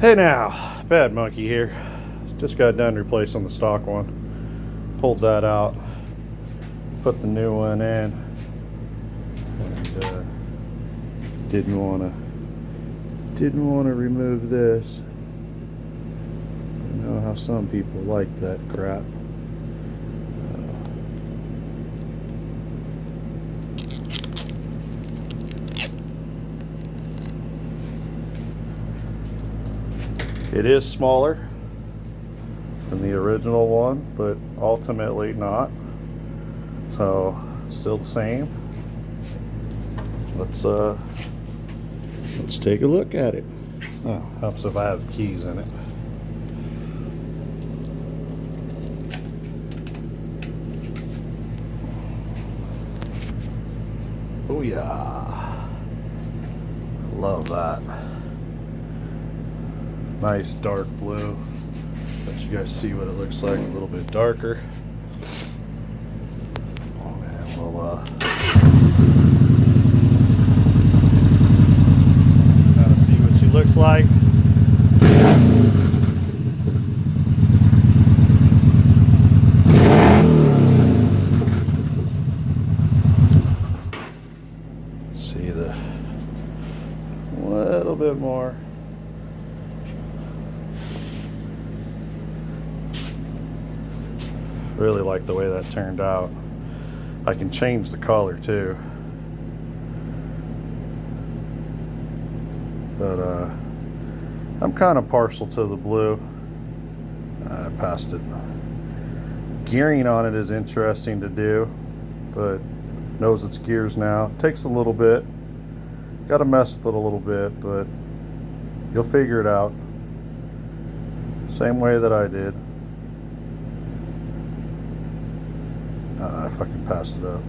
Hey now, Bad Monkey here. Just got done replacing the stock one. Pulled that out, put the new one in, and didn't want to remove this. You know how some people like that crap. It is smaller than the original one, but ultimately not. So still the same. Let's take a look at it. Oh, helps if I have the keys in it. Oh yeah, love that. Nice dark blue. Let you guys see what it looks like a little bit darker. Oh man, we'll kind of see what she looks like. See the little bit more. Really like the way that turned out. I can change the color too, but I'm kind of partial to the blue. I passed it. Gearing on it is interesting to do, but knows its gears now. Takes a little bit. Got to mess with it a little bit, but you'll figure it out. Same way that I did. I fucking passed it up.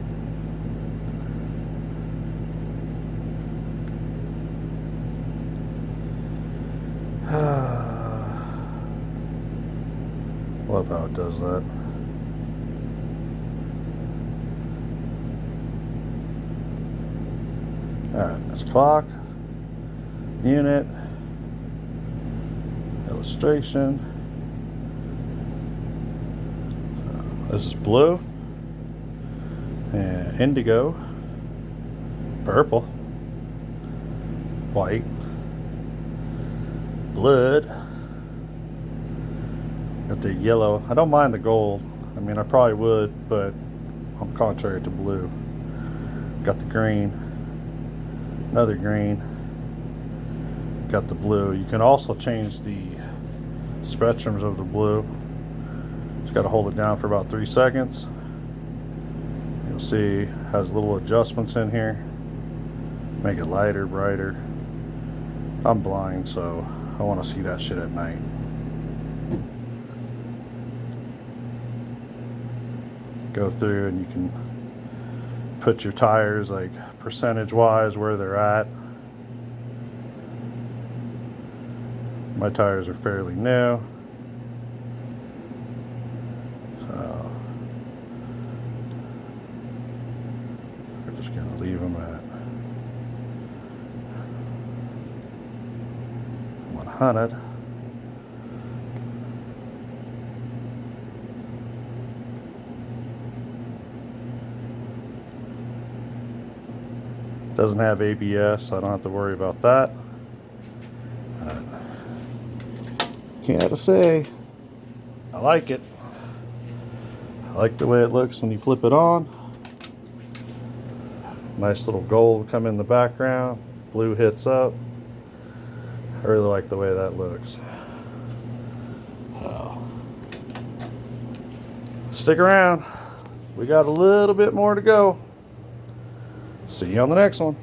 Love how it does that. Alright, that's clock, unit, illustration. So this is blue. And indigo, purple, white, blood, got the yellow. I don't mind the gold. I mean, I probably would, but I'm contrary to blue. Got the green, another green, got the blue. You can also change the spectrums of the blue. Just got to hold it down for about 3 seconds. You'll see has little adjustments in here. Make it lighter, brighter. I'm blind, so I want to see that shit at night. Go through and you can put your tires like percentage wise where they're at. My tires are fairly new. Just gonna leave them at 100. Doesn't have ABS, so I don't have to worry about that. Can't say I like it. I like the way it looks when you flip it on. Nice little gold come in the background. Blue hits up. I really like the way that looks. Stick around. We got a little bit more to go. See you on the next one.